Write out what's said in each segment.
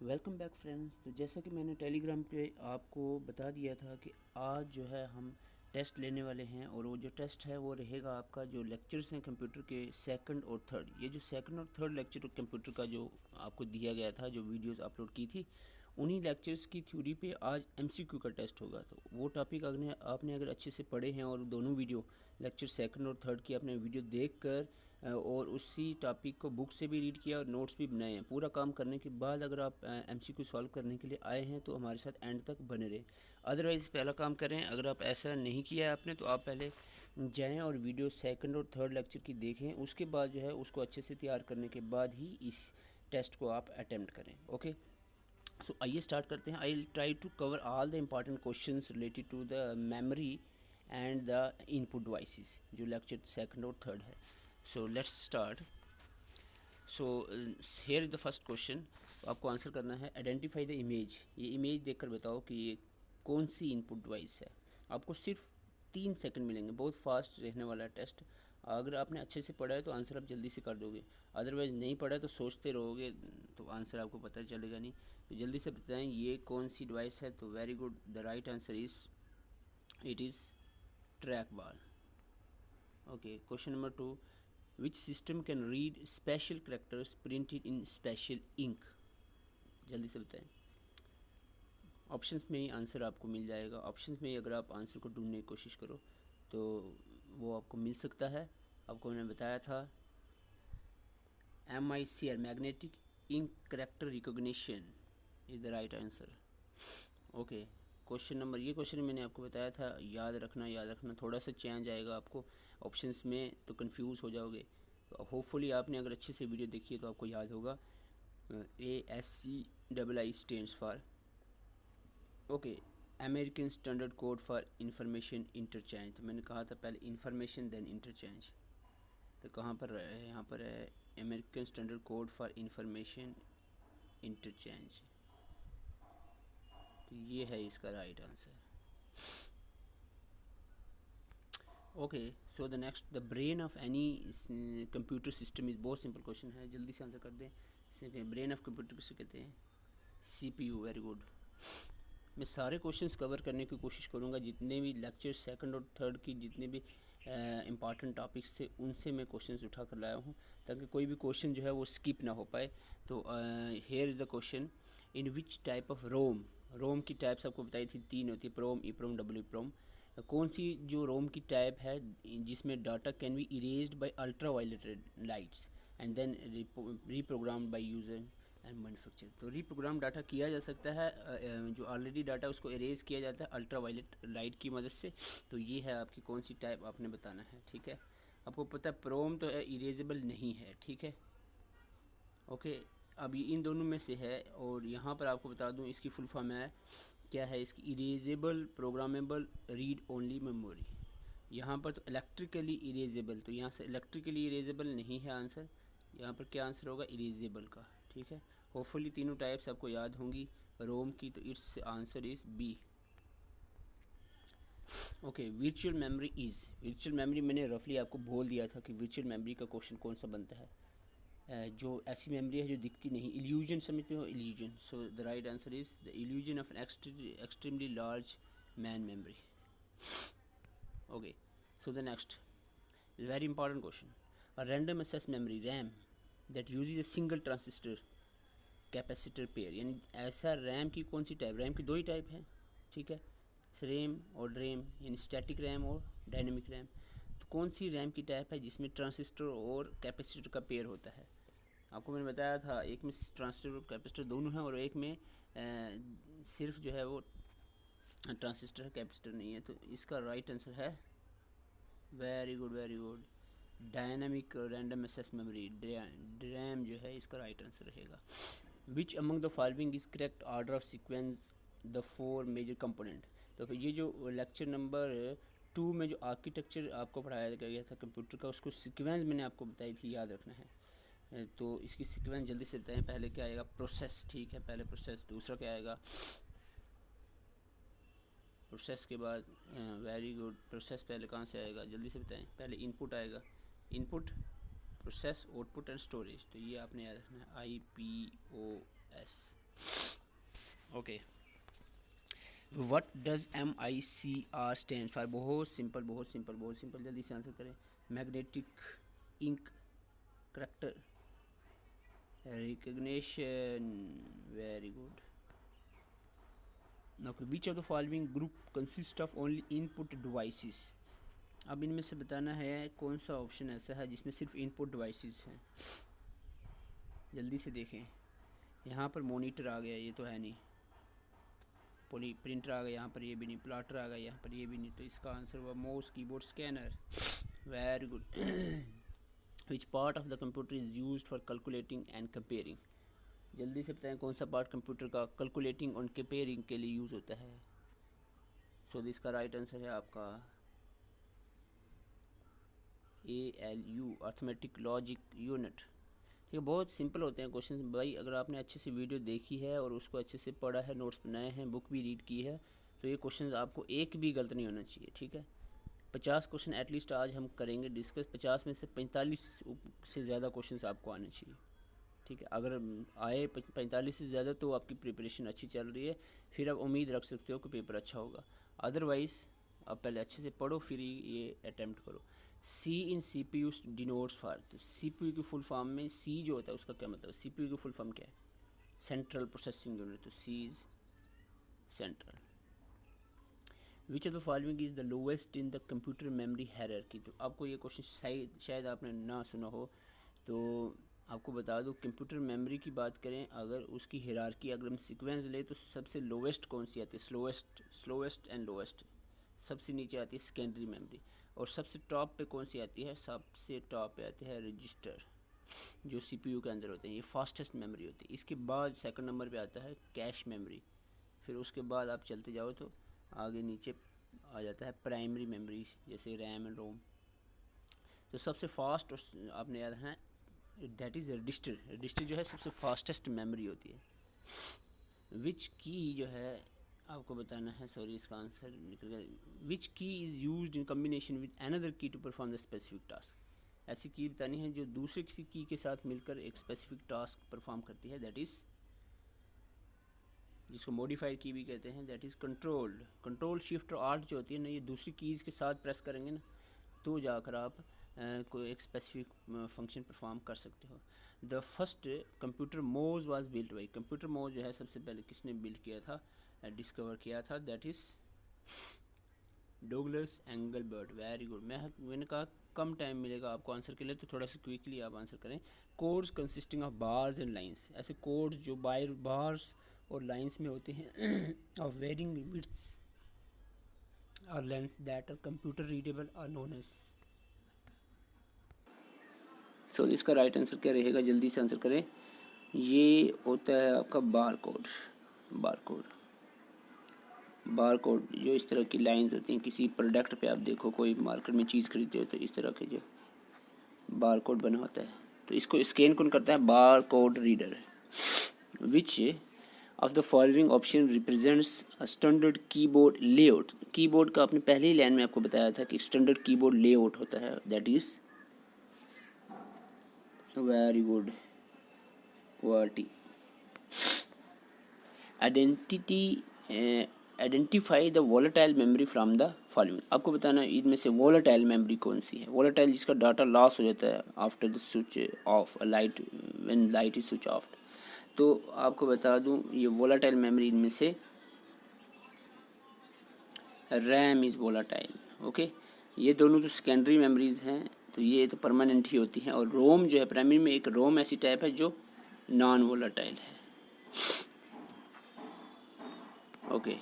Welcome back friends. तो जैसा कि मैंने टेलीग्राम पे आपको बता दिया था कि आज जो है हम टेस्ट लेने वाले हैं, और वो जो टेस्ट है वो रहेगा आपका जो लेक्चर्स हैं कंप्यूटर के सेकंड और थर्ड। ये जो सेकंड और थर्ड लेक्चर कंप्यूटर का जो आपको दिया गया था, जो वीडियोस अपलोड की थी, उन्हीं लेक्चर्स की थ्योरी पे आज एमसीक्यू का टेस्ट होगा। तो वो टॉपिक आपने अगर अच्छे से पढ़े हैं और दोनों वीडियो लेक्चर सेकंड और थर्ड की आपने वीडियो देख कर और उसी टॉपिक को बुक से भी रीड किया और नोट्स भी बनाए हैं, पूरा काम करने के बाद अगर आप एमसीक्यू सॉल्व करने के लिए आए हैं तो हमारे साथ एंड तक बने रहे। अदरवाइज़ पहला काम करें, अगर आप ऐसा नहीं किया है आपने तो आप पहले जाएं और वीडियो सेकंड और थर्ड लेक्चर की देखें, उसके बाद जो है उसको अच्छे से तैयार करने के बाद ही इस टेस्ट को आप अटैम्प्ट करें। ओके, सो आइए स्टार्ट करते हैं। I will try to cover all the important questions related to the memory and the input devices, जो लेक्चर सेकंड और थर्ड है। So let's start. So here is the first question. आपको answer करना है identify the image. ये image देखकर बताओ कि ये कौन सी इनपुट डिवाइस है। आपको सिर्फ 3 सेकंड मिलेंगे, बहुत फास्ट रहने वाला है टेस्ट। अगर आपने अच्छे से पढ़ा है तो आंसर आप जल्दी से कर दोगे, अदरवाइज़ नहीं पढ़ा तो सोचते रहोगे तो आंसर आपको पता चलेगा नहीं। तो जल्दी से बताएं ये कौन सी डिवाइस है। तो very good, the right answer it is track ball. Okay, question number 2, which system can read special characters printed in special ink. जल्दी से बताएं। ऑप्शंस में ही आंसर आपको मिल जाएगा। ऑप्शंस में ही अगर आप आंसर को ढूंढने की कोशिश करो तो वो आपको मिल सकता है। आपको मैंने बताया था MICR, magnetic ink character recognition is the right answer. Okay, question number, ये क्वेश्चन मैंने आपको बताया था, याद रखना थोड़ा सा चेंज आएगा आपको ऑप्शंस में, तो कंफ्यूज हो जाओगे। तो होपफुली आपने अगर अच्छे से वीडियो देखी है तो आपको याद होगा। ASCII stands for, okay, American standard code for information interchange. तो मैंने कहा था पहले इंफॉर्मेशन देन इंटरचेंज, तो कहाँ पर है, यहाँ पर है American standard code for information interchange. तो ये है इसका right answer. Okay, so the next, the brain of any computer system is, बहुत सिंपल क्वेश्चन है, जल्दी से आंसर कर दें। ब्रेन ऑफ कंप्यूटर किसे कहते हैं? CPU। Very good. मैं सारे क्वेश्चंस कवर करने की कोशिश करूँगा, जितने भी लेक्चर सेकंड और थर्ड की जितने भी इम्पॉर्टेंट टॉपिक्स थे उनसे मैं क्वेश्चंस उठा कर लाया हूँ, ताकि कोई भी क्वेश्चन जो है वो स्किप ना हो पाए। तो here is the question, in which type of ROM की टाइप्स आपको बताई थी, 3 होती है, प्रोम, ईप्रोम, WPROM। कौन सी जो रोम की टाइप है जिसमें data can be erased by ultraviolet lights and then reprogrammed by user and manufacture. तो रीप्रोग्राम डाटा किया जा सकता है, जो ऑलरेडी डाटा उसको इरेज किया जाता है अल्ट्रा वायलेट लाइट की मदद से। तो ये है आपकी कौन सी टाइप आपने बताना है, ठीक है। आपको पता है प्रोम तो इरेजेबल नहीं है, ठीक है। ओके, अब ये इन दोनों में से है, और यहाँ पर आपको बता दूँ इसकी फुल फॉर्म है क्या है इसकी, erasable programmable read only memory. यहाँ पर तो इलेक्ट्रिकली इरेजेबल, तो यहाँ से इलेक्ट्रिकली इरेजेबल नहीं है आंसर, यहाँ पर क्या आंसर होगा, इरेजेबल का, ठीक है। होपफुली तीनों टाइप्स आपको याद होंगी रोम की, तो it's answer is B. Okay, virtual memory is, virtual memory मैंने रफली आपको बोल दिया था कि वर्चुअल मेमोरी का क्वेश्चन कौन सा बनता है। जो ऐसी मेमोरी है जो दिखती नहीं, इल्यूजन समझते हो, illusion. So the right answer is the illusion of an extremely large main memory. Okay, so the next very important question, a random access memory RAM that uses a single transistor capacitor pair. यानी ऐसा RAM की कौन सी type, RAM की 2 ही type है, ठीक है, RAM और ड्रेम, यानी स्टैटिक रैम और डायनेमिक रैम। तो कौन सी रैम की टाइप है जिसमें ट्रांजिस्टर और कैपेसिटर का पेयर होता है। आपको मैंने बताया था एक में ट्रांजिस्टर और कैपेसिटर दोनों हैं, और एक में सिर्फ जो है वो ट्रांजिस्टर है, कैपेसिटर नहीं है। तो इसका राइट आंसर है, very good very good, dynamic random access memory, DRAM जो है इसका राइट आंसर रहेगा। Which among the following is correct order of sequence the 4 major component. तो फिर ये जो लेक्चर नंबर 2 में जो आर्किटेक्चर आपको पढ़ाया गया था कंप्यूटर का, उसको सीक्वेंस मैंने आपको बताई थी, याद रखना है। तो इसकी सीक्वेंस जल्दी से बताएं। पहले क्या आएगा, प्रोसेस, ठीक है, पहले प्रोसेस। दूसरा क्या आएगा, प्रोसेस के बाद, वेरी गुड, प्रोसेस पहले कहाँ से आएगा, जल्दी से बताएं। पहले इनपुट आएगा, input, process, output and storage. तो ये आपने याद रखना है, IPOS। Okay, what does MICR stand for? बहुत सिंपल, बहुत सिंपल, बहुत सिंपल, जल्दी से आंसर करें। Magnetic ink character recognition, very good. Okay, which of the following group consist of only input devices? अब इनमें से बताना है कौन सा ऑप्शन ऐसा है जिसमें सिर्फ इनपुट डिवाइसेस हैं। जल्दी से देखें, यहाँ पर मॉनिटर आ गया, ये तो है नहीं। प्रिंटर आ गया, यहाँ पर ये भी नहीं। प्लाटर आ गया, यहाँ पर ये भी नहीं। तो इसका आंसर हुआ mouse, keyboard, scanner. Very good. Which part of the computer is used for calculating and comparing? जल्दी से बताएं कौन सा पार्ट कंप्यूटर का कैलकुलेटिंग और कंपेयरिंग के लिए यूज़ होता है। सो इसका राइट आंसर है आपका ALU, अर्थमेटिक लॉजिक यूनिट। ठीक है, बहुत सिंपल होते हैं क्वेश्चन भाई। अगर आपने अच्छे से वीडियो देखी है और उसको अच्छे से पढ़ा है, नोट्स बनाए हैं, बुक भी रीड की है, तो ये क्वेश्चन आपको एक भी गलत नहीं होना चाहिए। ठीक है, 50 क्वेश्चन एटलीस्ट आज हम करेंगे डिस्कस। 50 में से 45 से ज़्यादा क्वेश्चन आपको आने चाहिए। ठीक है, अगर आए 45 से ज़्यादा तो आपकी प्रिपरेशन अच्छी चल रही है, फिर आप उम्मीद रख सकते हो कि पेपर अच्छा होगा। अदरवाइज़ आप पहले अच्छे से पढ़ो, फिर ये अटैम्प्ट करो। C in CPU denotes for, तो CPU की फुल फॉर्म में C जो होता है उसका क्या मतलब? CPU की फुल फॉर्म क्या है? सेंट्रल प्रोसेसिंग यूनिट, तो C is central. Which of the following is the lowest in the computer memory hierarchy? तो आपको ये क्वेश्चन शायद आपने ना सुना हो, तो आपको बता दूं, कंप्यूटर मेमोरी की बात करें अगर, उसकी हायरार्की अगर हम सीक्वेंस ले तो सबसे लोवेस्ट कौन सी आती है? Slowest and lowest. सबसे नीचे आती है सेकेंडरी मेमोरी, और सबसे टॉप पे कौन सी आती है? सबसे टॉप पे आती है रजिस्टर, जो CPU के अंदर होते हैं। ये फास्टेस्ट मेमोरी होती है। इसके बाद सेकंड नंबर पे आता है कैश मेमोरी। फिर उसके बाद आप चलते जाओ तो आगे नीचे आ जाता है प्राइमरी मेमोरी, जैसे रैम एंड रोम। तो सबसे फास्ट आपने याद है दैट इज़ रजिस्टर। रजिस्टर जो है सबसे फास्टेस्ट मेमोरी होती है। विच की जो है आपको बताना है, सॉरी इसका आंसर निकल गया। Which key is used in combination with another key to perform the specific task? ऐसी की बतानी है जो दूसरे किसी की के साथ मिलकर एक स्पेसिफिक टास्क परफॉर्म करती है, दैट इज़, जिसको मॉडिफाइड की भी कहते हैं, दैट इज़ कंट्रोल शिफ्ट और आल्ट जो होती है ना, ये दूसरी कीज़ के साथ प्रेस करेंगे ना तो जाकर आप कोई एक स्पेसिफिक फंक्शन परफॉर्म कर सकते हो। द फर्स्ट कंप्यूटर मोज वाज बिल्ट बाई, कंप्यूटर मोज जो है सबसे पहले किसने बिल्ड किया था, डिस्कवर किया था? That is Douglas Engelbart. Very good. मैंने कहा कम टाइम मिलेगा आपको आंसर के लिए, तो थोड़ा सा क्विकली आप आंसर करें। Codes consisting of bars and lines, ऐसे कोड्स जो बार्स और लाइंस में होते हैं ऑफ वेरिंग विड्थ्स और length that are computer readable are known as. So इसका राइट आंसर क्या रहेगा? जल्दी से आंसर करें। ये होता है आपका बार कोड जो इस तरह की लाइंस होती हैं। किसी प्रोडक्ट पे आप देखो, कोई मार्केट में चीज़ खरीदते हो तो इस तरह के जो बार कोड बना होता है, तो इसको स्कैन कौन करता है? Bar code reader. Which of the following option represents a standard keyboard layout? Keyboard का आपने पहले ही लाइन में आपको बताया था कि स्टैंडर्ड कीबोर्ड लेआउट होता है, that is, very good, QWERTY। Identify the volatile memory from the following? आपको बताना है इनमें से वोलेटाइल मेमोरी कौन सी है। वोलेटाइल जिसका डाटा लॉस हो जाता है after the switch off light, when light is switch off. तो आपको बता दूं, ये वोलेटाइल मेमोरी इनमें से रैम इज़ वोलेटाइल। ओके, ये दोनों तो सेकेंडरी मेमोरीज हैं, तो ये तो परमानेंट ही होती हैं। और रोम जो है प्राइमरी में, एक रोम ऐसी टाइप है जो नॉन वोलेटाइल है। Okay,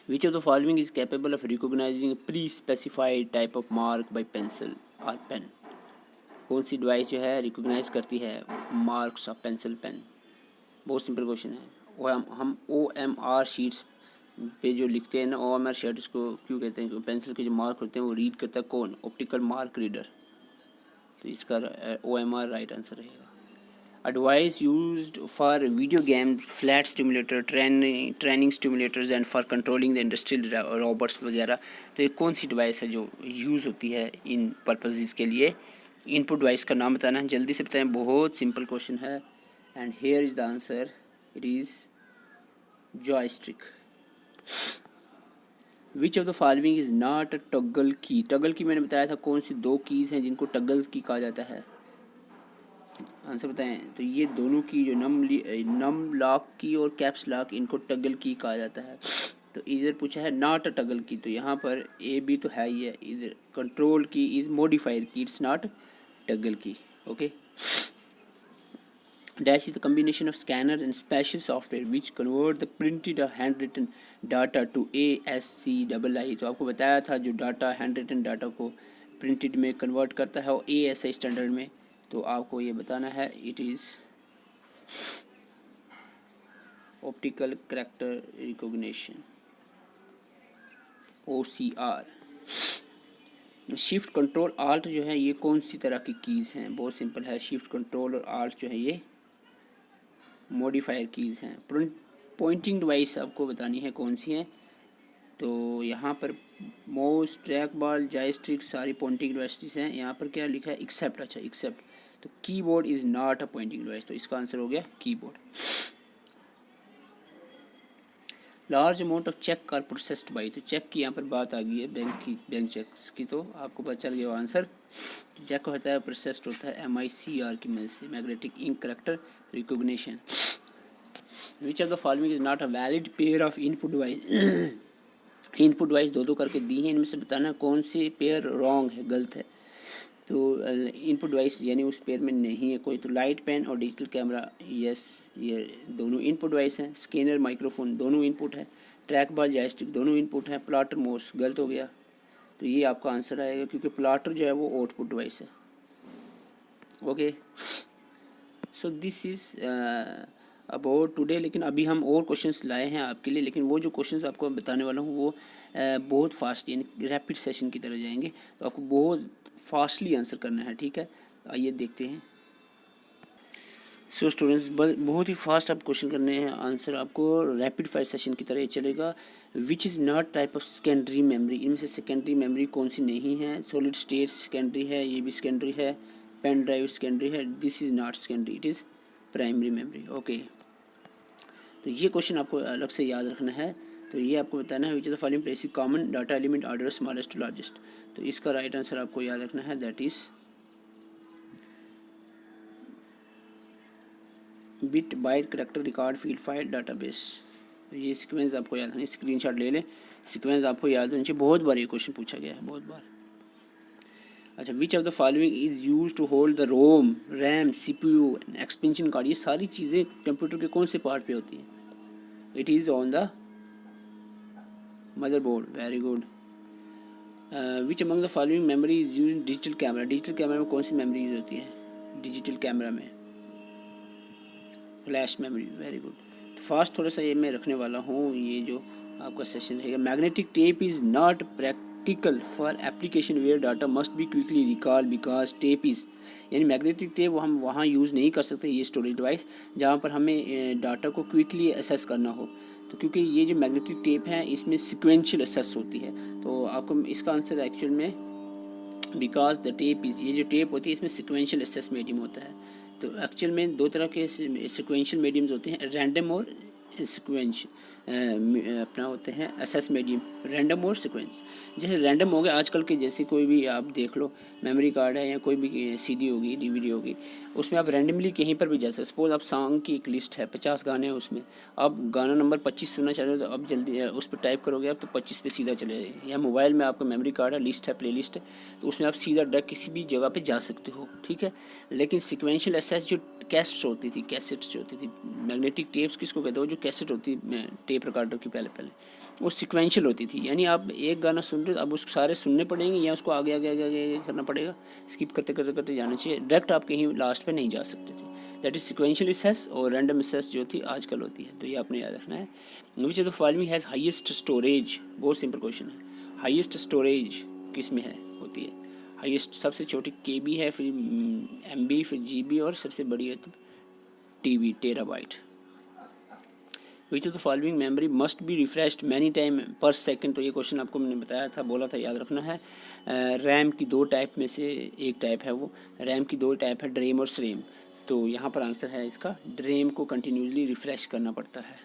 which of the following is capable of recognising pre specified type of mark by pencil और पेन? कौन सी डिवाइस जो है रिकोगनाइज करती है मार्क्स ऑफ पेंसिल पेन? बहुत सिंपल क्वेश्चन है। हम OMR शीट्स पे जो लिखते हैं ना, OMR शीट उसको क्यों कहते हैं? पेंसिल के जो मार्क होते हैं वो रीड करता है कौन? Optical mark reader. तो इसका OMR राइट आंसर रहेगा। A device used for video games, flat stimulator, training simulators and for controlling the industrial robots वगैरह। तो ये कौन सी डिवाइस है जो यूज़ होती है इन पर्पसेस के लिए? इनपुट डिवाइस का नाम बताना है, जल्दी से बताएं। बहुत सिंपल क्वेश्चन है, and hair is the answer, it is joystick. Which of the following is not a toggle की। टगल की मैंने बताया था कौन सी दो कीज़ हैं जिनको टगल की कहा जाता है, आंसर बताएं। तो ये दोनों की जो नम लॉक की और कैप्स लॉक, इनको टगल की कहा जाता है। तो इधर पूछा है नॉट अ टगल की, तो यहाँ पर ए बी तो है ही है। इधर कंट्रोल की इज मॉडिफायर की, इट्स नॉट टगल की। Okay. Dash is the combination of scanner and special software which convert the printed or handwritten data to ASCII। तो आपको बताया था जो डाटा handwritten डाटा को प्रिंटेड में कन्वर्ट करता है और ASCII स्टैंडर्ड में। तो आपको ये बताना है it is optical character recognition, OCR। Shift control alt जो है ये कौन सी तरह की कीज़ हैं, बहुत सिंपल है। शिफ्ट कंट्रोल और आल्ट जो है ये मॉडिफायर कीज़ हैं। पॉइंटिंग डिवाइस आपको बतानी है कौन सी हैं। तो यहाँ पर माउस, ट्रैक बॉल, जॉयस्टिक सारी पॉइंटिंग डिवाइसेस हैं। यहाँ पर क्या लिखा है, एक्सेप्ट। अच्छा एक्सेप्ट। तो keyboard is not a pointing device, तो इसका आंसर हो गया keyboard. Large amount of check are processed by, तो चेक की यहाँ पर बात आ गई है बैंक चेक्स की, तो आपको पता चल गया आंसर। चेक होता है प्रोसेस्ड होता है MICR की मदद से, magnetic ink character recognition. Which of the following is not a valid pair of input device. Input device दो करके दी हैं, इनमें से बताना कौन सी पेयर रॉन्ग है, गलत है। तो इनपुट डिवाइस यानी उस पेयर में नहीं है कोई। तो लाइट पेन और डिजिटल कैमरा, यस ये दोनों इनपुट डिवाइस हैं। स्कैनर, माइक्रोफोन दोनों इनपुट है। ट्रैक बॉल, जॉयस्टिक दोनों इनपुट है। प्लॉटर माउस गलत हो गया, तो ये आपका आंसर आएगा क्योंकि प्लॉटर जो है वो आउटपुट डिवाइस है। Okay, so this is about today. लेकिन अभी हम और क्वेश्चंस लाए हैं आपके लिए, लेकिन वो जो क्वेश्चंस आपको बताने वाला हूँ वो बहुत फास्ट यानी रैपिड सेशन की तरह जाएंगे, तो आपको बहुत फास्टली आंसर करना है, ठीक है। आइए देखते हैं। सो स्टूडेंट्स बहुत ही फास्ट आप क्वेश्चन करने हैं, आंसर आपको रैपिड फायर सेशन की तरह चलेगा। Which is not type of secondary memory, इनमें से सेकेंडरी मेमोरी कौन सी नहीं है। सॉलिड स्टेट सेकेंडरी है, ये भी सेकेंडरी है। पेन ड्राइव सेकेंडरी है, this is not secondary, it is primary memory. Okay, तो ये क्वेश्चन आपको अलग से याद रखना है। तो ये आपको बताना है which is the following place common data element order smallest to largest. तो इसका राइट आंसर आपको याद रखना है, that is bit byte character record field file database. ये सीक्वेंस आपको याद है, स्क्रीनशॉट ले लें, सीक्वेंस आपको याद होनी चाहिए। बहुत बार ये क्वेश्चन पूछा गया है, बहुत बार। अच्छा, which of the following is use to hold the ROM, RAM, CPU, expansion card, ये सारी चीज़ें कंप्यूटर के कौन से पार्ट पे होती हैं। It is on the motherboard, very good. Which among the following memory is use digital camera, digital camera में कौन सी मेमोरी यूज होती है डिजिटल कैमरा में, फ्लैश मेमोरी, वेरी गुड। तो फास्ट थोड़ा सा ये मैं रखने वाला हूँ, ये जो आपका सेशन रहेगा। Magnetic tape is not practical for application where data must be quickly recall because tape is, यानी मैग्नेटिक टेप हम वहाँ यूज़ नहीं कर सकते, ये स्टोरेज डिवाइस जहाँ पर हमें डाटा को क्विकली एसेस करना हो। तो क्योंकि ये जो मैग्नेटिक टेप है इसमें सिक्वेंशियल एसेस होती है, तो आपको इसका आंसर एक्चुअल में बिकॉज द टेप इज़, ये जो टेप होती है इसमें सिक्वेंशियल एसेस मीडियम होता है। तो एक्चुअल में दो तरह के सिक्वेंशियल मीडियम्स होते हैं, रैंडम और सिक्वेंस अपना होते हैं एसएस मीडियम, रैंडम और सीक्वेंस। जैसे रैंडम हो गया आजकल के, जैसे कोई भी आप देख लो मेमोरी कार्ड है या कोई भी CD होगी, DVD होगी, उसमें आप रैंडमली कहीं पर भी जा सकते। सपोज आप सॉन्ग की एक लिस्ट है, 50 गाने हैं उसमें, आप गाना नंबर 25 सुनना चाहते हो तो अब जल्दी उस पर टाइप करोगे आप तो 25 पे सीधा चले जाएगा। या मोबाइल में आपका मेमोरी कार्ड है, लिस्ट है, प्ले लिस्ट है, तो उसमें आप सीधा डायरेक्ट किसी भी जगह पे जा सकते हो, ठीक है। लेकिन सिक्वेंशियल एसेस जो कैसेट्स होती थी, कैसेट्स जो होती थी, मैग्नेटिक टेप्स किसको कहते हो, जो कैसेट होती टेप रिकॉर्डर की पहले वो सिक्वेंशियल होती थी, यानी आप एक गाना सुन रहे हो अब उसको सारे सुनने पड़ेंगे या उसको आगे आगे आगे आगे करना पड़ेगा, स्किप करते करते करते जाना चाहिए, डायरेक्ट आप कहीं लास्ट पे नहीं जा सकते थे। That is sequential access. और रैंडम एसेस जो थी आजकल होती है, तो ये आपने याद रखना है। विच of the following has highest storage, बहुत सिंपल क्वेश्चन है, हाईएस्ट स्टोरेज किस में है होती है, हाईएस्ट सबसे छोटी KB है, फिर MB, फिर GB और सबसे बड़ी है तो TB, terabyte. Which of the following memory must be refreshed many time पर सेकंड, तो ये क्वेश्चन आपको मैंने बताया था, बोला था, याद रखना है। रैम की दो टाइप में से एक टाइप है वो, रैम की दो टाइप है, ड्रेम और SRAM। तो यहाँ पर आंसर है इसका ड्रेम को कंटिन्यूसली रिफ्रेश करना पड़ता है।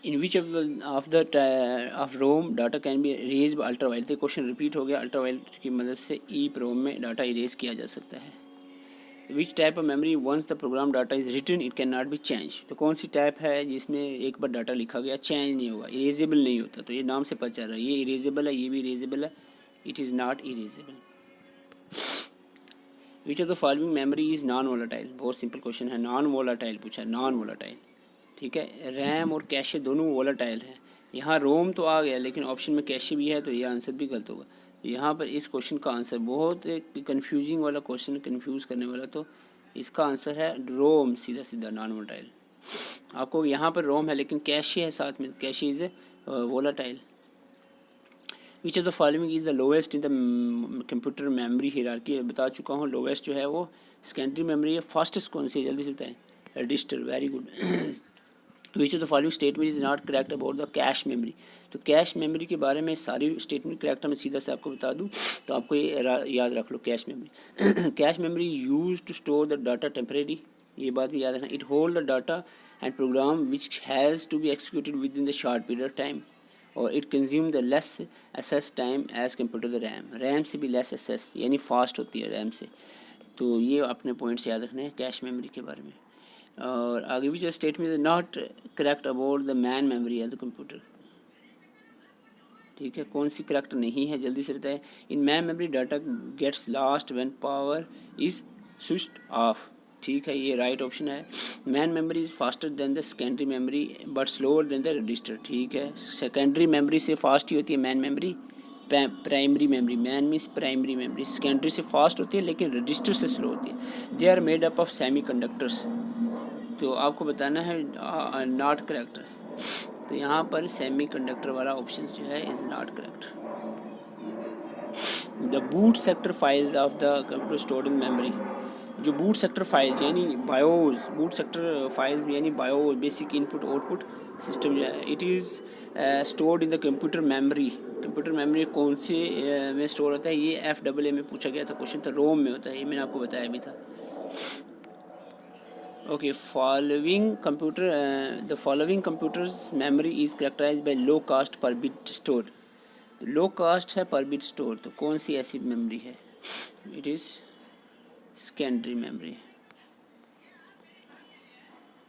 In which of ROM data can be erase by ultraviolet. तो क्वेश्चन रिपीट हो गया, अल्ट्रावायलेट की मदद से ईप्रोम में डाटा इरेज किया जा सकता है। Which type of memory once the program data is written it can not be change. तो कौन सी टाइप है जिसमें एक बार डाटा लिखा गया चेंज नहीं होगा, इरेजेबल नहीं होता। तो ये नाम से पता चल रहा है ये इरेजेबल है, ये भी इरेजेबल है, it is not erasable. Which of the following memory is non volatile. बहुत सिंपल क्वेश्चन है, नॉन वोलाटाइल पूछा है, नॉन वोलाटाइल। ठीक है, रैम और कैशे दोनों वोलाटाइल हैं। यहाँ रोम तो आ गया लेकिन ऑप्शन में कैशे भी है, तो ये आंसर भी गलत होगा। यहाँ पर इस क्वेश्चन का आंसर बहुत कंफ्यूजिंग वाला क्वेश्चन, कंफ्यूज करने वाला, तो इसका आंसर है रोम, सीधा सीधा नॉन वोलाटाइल। आपको यहाँ पर रोम है लेकिन कैशे है साथ में, cache is volatile. Which of the following is the lowest in the computer memory hierarchy. बता चुका हूँ, लोएस्ट जो है वो सेकेंडरी मेमोरी है। फास्टेस्ट कौन सी है जल्दी से बताएं, register, very good. Which of the following statement is not correct about the cache memory. तो कैश मेमोरी के बारे में सारी स्टेटमेंट करेक्ट है, मैं सीधा से आपको बता दूं तो आपको ये याद रख लो। Cache memory cache memory use to store the data temporary, ये बात भी याद रखना। It hold the data and program which has to be executed within the short period of time, और it consume the less access time as compare to the RAM. RAM से भी less assess यानी fast होती है RAM से। तो ये अपने पॉइंट्स याद रखने हैं कैश मेमोरी के बारे में। और आगे भी जो statement is not correct about the man memory है द कंप्यूटर। ठीक है, कौन सी करेक्ट नहीं है जल्दी से बताएं। In main memory data gets lost when power is switched off. ठीक है, ये राइट ऑप्शन है। Main memory is faster than the secondary memory but slower than the register. ठीक है, सेकेंडरी मेमोरी से फास्ट ही होती है main memory. Primary memory, main means primary memory, secondary से फास्ट होती है लेकिन रजिस्टर से स्लो होती है। They are made up of semi conductors. तो आपको बताना है नॉट करेक्ट। तो यहाँ पर सेमी कंडक्टर वाला ऑप्शन जो है is not correct. The boot sector files of the computer stored in memory. जो बूट सेक्टर फाइल्स यानी बायोस, बूट सेक्टर फाइल्स यानी BIOS, basic input output system जो है, it is stored in the computer memory. Computer memory कौन से में store होता है, ये FAA में पूछा गया था क्वेश्चन, तो रोम में होता है, ये मैंने आपको बताया भी था। Okay, the following computer's memory is characterized by low cost per bit stored. Low cast है पर बिट स्टोर, तो कौन सी ऐसी मेमोरी है, it is secondary memory.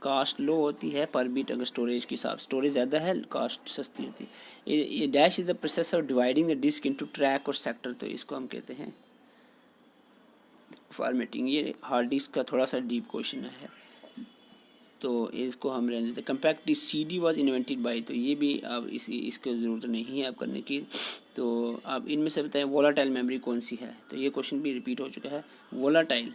Cost low होती है पर बिट, अगर स्टोरेज की हिसाब स्टोरेज ज़्यादा है कास्ट सस्ती होती है। ये dash is the process of dividing the disk into track और सेक्टर, तो इसको हम कहते हैं फॉर्मेटिंग। ये हार्ड डिस्क का थोड़ा सा डीप क्वेश्चन है, तो इसको हम रहने देते। Compact CD was invented by, तो ये भी अब इसको ज़रूरत नहीं है अब करने की। तो अब इनमें से बताएं वोलाटाइल मेमोरी कौन सी है, तो ये क्वेश्चन भी रिपीट हो चुका है, वोलाटाइल।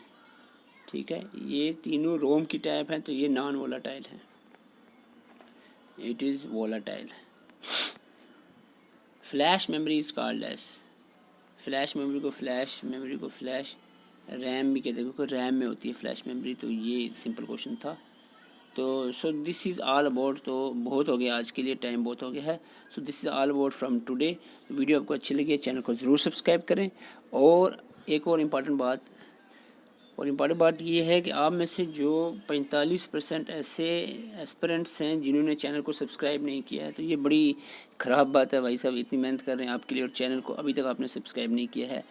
ठीक है, ये तीनों रोम की टाइप हैं, तो ये नॉन वोलाटाइल है, it is volatile. Flash memory is called as, flash memory को फ्लैश रैम भी कहते हैं क्योंकि रैम में होती है फ्लैश मेमोरी। तो ये सिंपल क्वेश्चन था। तो so this is all about, तो बहुत हो गया आज के लिए, टाइम बहुत हो गया है। So this is all about from today. Video आपको अच्छी लगी, चैनल को ज़रूर सब्सक्राइब करें। और एक और इम्पॉर्टेंट बात ये है कि आप में से जो 45% ऐसे एस्पिरेंट्स हैं जिन्होंने चैनल को सब्सक्राइब नहीं किया है, तो ये बड़ी ख़राब बात है भाई साहब। इतनी मेहनत कर रहे हैं आपके लिए और चैनल को अभी तक आपने सब्सक्राइब नहीं किया है।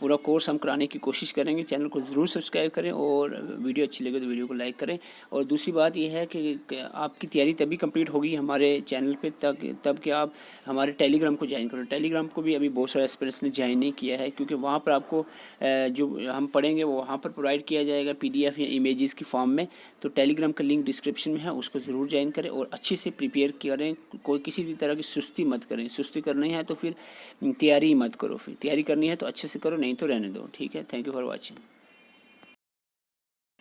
पूरा कोर्स हम कराने की कोशिश करेंगे, चैनल को ज़रूर सब्सक्राइब करें और वीडियो अच्छी लगे तो वीडियो को लाइक करें। और दूसरी बात यह है कि आपकी तैयारी तभी कंप्लीट होगी हमारे चैनल पे तब कि आप हमारे टेलीग्राम को ज्वाइन करो। टेलीग्राम को भी अभी बहुत सारे एस्पिरेंट्स ने ज्वाइन नहीं किया है, क्योंकि वहाँ पर आपको जो हम पढ़ेंगे वो वहाँ पर प्रोवाइड किया जाएगा PDF या इमेजेस की फॉर्म में। तो टेलीग्राम का लिंक डिस्क्रिप्शन में है, उसको ज़रूर ज्वाइन करें और अच्छे से प्रिपेयर करें। कोई किसी भी तरह की सुस्ती मत करें, सुस्ती करनी है तो फिर तैयारी मत करो, फिर तैयारी करनी है तो अच्छे से करो, नहीं तो रहने दो। ठीक है, थैंक यू फॉर वॉचिंग।